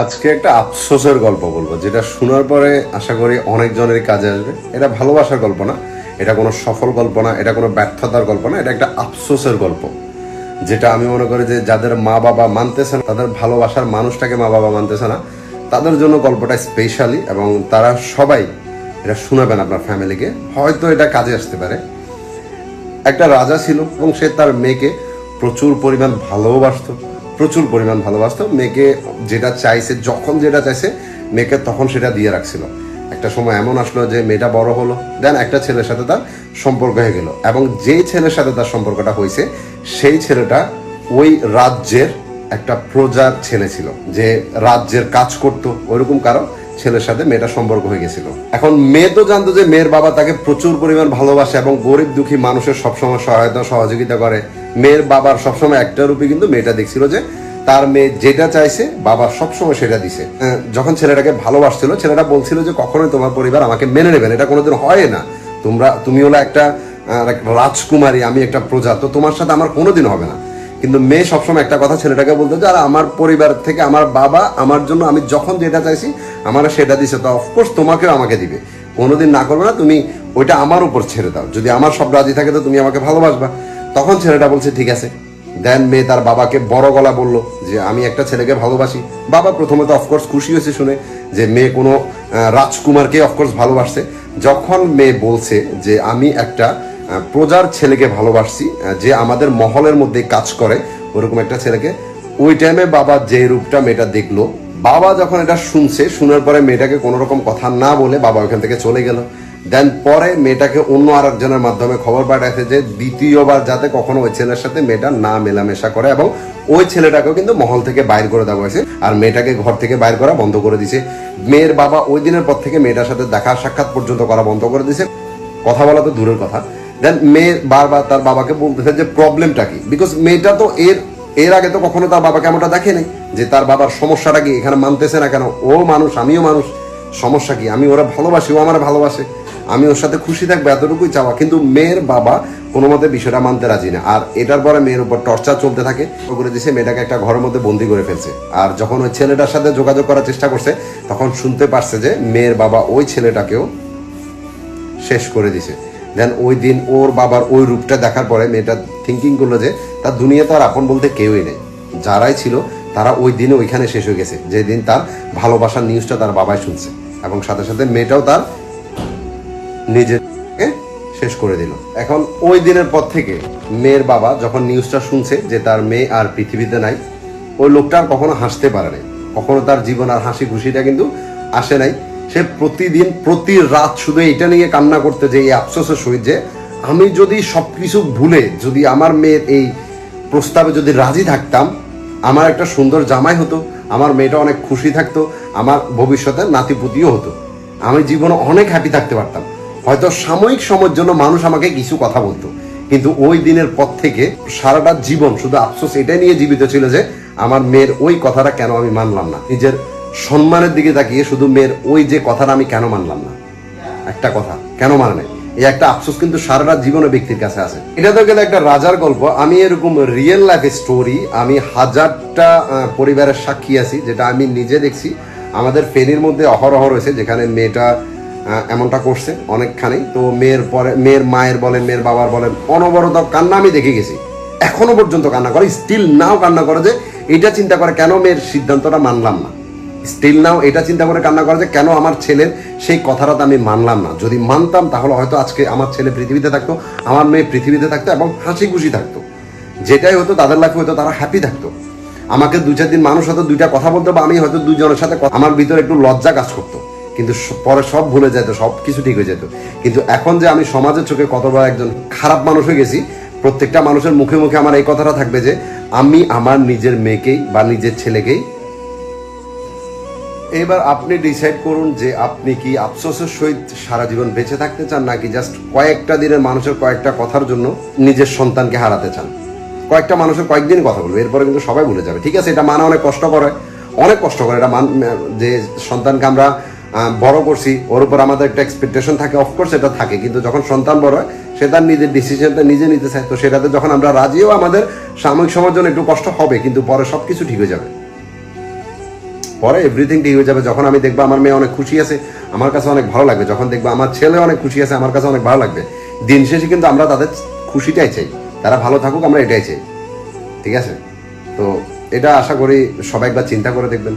আজকে একটা আফসোসের গল্প বলবো, যেটা শোনার পরে আশা করি অনেকজনের কাজে আসবে। এটা ভালোবাসার গল্প না, এটা কোনো সফল গল্প না, এটা কোনো ব্যর্থতার গল্প না, এটা একটা আফসোসের গল্প। যেটা আমি মনে করি যে যাদের মা বাবা মানতেছে না, তাদের ভালোবাসার মানুষটাকে মা বাবা মানতেছে না, তাদের জন্য গল্পটা স্পেশালি, এবং তারা সবাই এটা শোনাবেন আপনার ফ্যামিলিকে, হয়তো এটা কাজে আসতে পারে। একটা রাজা ছিল এবং সে তার মেয়েকে প্রচুর পরিমাণ ভালোবাসতো। মেয়েকে যেটা চাইছে, যখন যেটা চাইছে মেয়েকে তখন সেটা দিয়ে রাখছিল। একটা সময় এমন আসলো যে মেয়েটা বড় হলো, দেন একটা ছেলের সাথে তার সম্পর্ক হয়ে গেল, এবং যেই ছেলের সাথে তার সম্পর্কটা হয়েছে সেই ছেলেটা ওই রাজ্যের একটা প্রজার ছেলে ছিল, যে রাজ্যের কাজ করতো, ওইরকম কারো ছেলের সাথে মেয়েটার সম্পর্ক হয়ে গেছিল। এখন মেয়ে তো জানতো যে মেয়ের বাবা তাকে প্রচুর পরিমাণ ভালোবাসে এবং গরিব দুঃখী মানুষের সবসময় সহায়তা সহযোগিতা করে। মেয়ের বাবার সবসময় একটা রূপে কিন্তু মেয়েটা দেখছিল যে তার মেয়ে যেটা চাইছে বাবা সবসময় সেটা দিছে। যখন ছেলেটাকে ভালোবাসছিল, ছেলেটা বলছিল যে কখনোই তোমার পরিবার আমাকে মেনে নেবেন, এটা কোনোদিন হয় না। তুমি হলো একটা রাজকুমারী, আমি একটা প্রজা, তো তোমার সাথে আমার কোনোদিন হবে না। কিন্তু মেয়ে সবসময় একটা কথা ছেলেটাকে বলতো যে আর আমার পরিবার থেকে আমার বাবা আমার জন্য আমি যখন যেটা চাইছি আমার সেটা দিছে, তো অফকোর্স তোমাকেও আমাকে দিবে, কোনোদিন না করবে না, তুমি ওইটা আমার উপর ছেড়ে দাও, যদি আমার সব রাজি থাকে তো তুমি আমাকে ভালোবাসবা। তখন ছেলেটা বলছে ঠিক আছে। দেন মেয়ে তার বাবাকে বড় গলা বললো যে আমি একটা ছেলেকে ভালোবাসি। বাবা প্রথমে তো অফকোর্স খুশি হয়েছে শুনে যে মেয়ে কোনো রাজকুমারকে অফকোর্স ভালোবাসছে। যখন মেয়ে বলছে যে আমি একটা প্রজার ছেলেকে ভালোবাসছি, যে আমাদের মহলের মধ্যে কাজ করে, ওরকম একটা ছেলেকে, ওই টাইমে বাবা যে রূপটা মেয়েটা দেখলো, বাবা যখন এটা শুনছে, শোনার পরে মেয়েটাকে কোনো রকম কথা না বলে বাবা ওখান থেকে চলে গেল। দেন পরে মেয়েটাকে অন্য আরেকজনের মাধ্যমে খবর পাঠাইছে যে দ্বিতীয়বার যাতে কখনো ওই ছেলের সাথে মেয়েটা না মেলামেশা করে, এবং ওই ছেলেটাকেও কিন্তু মহল থেকে বাইর করে দেওয়া হয়েছে, আর মেয়েটাকে ঘর থেকে বাইর করা বন্ধ করে দিছে। মেয়ের বাবা ওই দিনের পর থেকে মেয়েটার সাথে দেখা সাক্ষাৎ পর্যন্ত করা বন্ধ করে দিছে, কথা বলা তো দূরের কথা। দেন মেয়ে বারবার তার বাবাকে বলতেছে যে প্রবলেমটা কি, বিকজ মেয়েটা তো এর আগে তো কখনো তার বাবাকে এমনটা দেখে নেই যে তার বাবার সমস্যাটা কি, এখানে মানতেছে না কেন, ও মানুষ আমিও মানুষ, সমস্যা কি, আমি ওরা ভালোবাসি, ও আমার ভালোবাসে, আমি ওর সাথে খুশি থাকবো, এতটুকুই চাওয়া। কিন্তু মেয়ের বাবা কোনো মতে বিষয়টা মানতে রাজি না, আর এটার পরে মেয়ের উপর টর্চার চলতে থাকে, করে দিছে, মেয়েটাকে একটা ঘরের মধ্যে বন্দি করে ফেলছে। আর যখন ওই ছেলেটার সাথে যোগাযোগ করার চেষ্টা করছে, তখন শুনতে পারছে যে মেয়ের বাবা ওই ছেলেটাকেও শেষ করে দিছে। দেন ওই দিন ওর বাবার ওই রূপটা দেখার পরে মেয়েটা থিঙ্কিং করলো যে তার দুনিয়াতে আর আপন বলতে কেউই নেই, যারাই ছিল তারা ওই দিনে ওইখানে শেষ হয়ে গেছে, যেদিন তার ভালোবাসার নিউজটা তার বাবাই শুনছে, এবং সাথে সাথে মেয়েটাও তার নিজেকে শেষ করে দিল। এখন ওই দিনের পর থেকে মেয়ের বাবা যখন নিউজটা শুনছে যে তার মেয়ে আর পৃথিবীতে নাই, ওই লোকটা আর কখনো হাসতে পারে নাই, কখনো তার জীবন আর হাসি খুশিটা কিন্তু আসে নাই। সে প্রতিদিন প্রতি রাত শুধু এটা নিয়ে কান্না করতে, যে এই আফসোসের সহিত যে আমি যদি সবকিছু ভুলে যদি আমার মেয়ের এই প্রস্তাবে যদি রাজি থাকতাম, আমার একটা সুন্দর জামাই হতো, আমার মেয়েটা অনেক খুশি থাকতো, আমার ভবিষ্যতে নাতিপুতিও হতো, আমি জীবনে অনেক হ্যাপি থাকতে পারতাম। হয়তো সাময়িক সময়ের জন্য মানুষ আমাকে কিছু কথা বলতো, কিন্তু ওই দিনের পর থেকে সারাটা জীবন শুধু আফসোস এটাই নিয়ে জীবিত ছিল যে আমার মেয়ের ওই কথাটা কেন আমি মানলাম না, নিজের সম্মানের দিকে তাকিয়ে শুধু মেয়ের ওই যে কথাটা আমি কেন মানলাম না, একটা কথা কেন মানে নাই, এই একটা আফসোস কিন্তু সারাটা জীবনে ব্যক্তির কাছে আছে। এটা তো গেলে একটা রাজার গল্প। আমি এরকম রিয়েল লাইফ স্টোরি আমি হাজারটা পরিবারের সাক্ষী আছি, যেটা আমি নিজে দেখছি। আমাদের ফেনীর মধ্যে অহরহ রয়েছে যেখানে মেয়েটা এমনটা করছে অনেকখানি। তো মেয়ের মায়ের বলেন, মেয়ের বাবার বলেন, অনবরত কান্না আমি দেখে গেছি, এখনো পর্যন্ত কান্না করে, স্টিল নাও কান্না করে, যে এটা চিন্তা করে কেন মেয়ের সিদ্ধান্তটা মানলাম না, স্টিল নাও এটা চিন্তা করে কান্না করে যে কেন আমার ছেলের সেই কথাটা আমি মানলাম না, যদি মানতাম তাহলে হয়তো আজকে আমার ছেলে পৃথিবীতে থাকতো, আমার মেয়ে পৃথিবীতে থাকতো এবং হাসি খুশি থাকতো, যেটাই হতো তাদের লাইফে হয়তো তারা হ্যাপি থাকতো। আমাকে 2-4 দিন মানুষ হয়তো দুইটা কথা বলতো, বা আমি হয়তো দুজনের সাথে আমার ভিতরে একটু লজ্জা কাজ করতো, কিন্তু পরে সব ভুলে যেত, সব কিছু ঠিক হয়ে যেত। কিন্তু এখন যে আমি সমাজের চোখে কত বড় একজন খারাপ মানুষ হয়ে গেছি, প্রত্যেকটা মানুষের মুখে মুখে আমার এই কথাটা থাকবে যে আমি আমার নিজের মেয়েকেই বা নিজের ছেলেকেই। এবার আপনি ডিসাইড করুন যে আপনি কি আফসোসের সহিত সারা জীবন বেঁচে থাকতে চান, নাকি জাস্ট কয়েকটা দিনের মানুষের কয়েকটা কথার জন্য নিজের সন্তানকে হারাতে চান। কয়েকটা মানুষের কয়েকদিন কথা বলবে, এরপরে কিন্তু সবাই ভুলে যাবে। ঠিক আছে, এটা মানা অনেক কষ্ট করে, এটা যে সন্তানকে আমরা বড় করছি, ওর উপর আমাদের একটা এক্সপেকটেশন থাকে, অফকোর্স এটা থাকে, কিন্তু যখন সন্তান বড় হয় সে তার নিজের ডিসিশনটা নিজে নিতে চায়, তো সেটাতে যখন আমরা রাজিও আমাদের সাময়িক সময়ের জন্য একটু কষ্ট হবে, কিন্তু পরে সবকিছু ঠিক হয়ে যাবে। পরে এভরিথিং ঠিক হয়ে যাবে। যখন আমি দেখবো আমার মেয়ে অনেক খুশি আছে, আমার কাছে অনেক ভালো লাগবে। যখন দেখবো আমার ছেলে অনেক খুশি আছে, আমার কাছে অনেক ভালো লাগবে। দিন শেষে কিন্তু আমরা তাদের খুশিটাই চাই, তারা ভালো থাকুক, আমরা এটাই চাই। ঠিক আছে? তো এটা আশা করি সবাই একবার চিন্তা করে দেখবেন।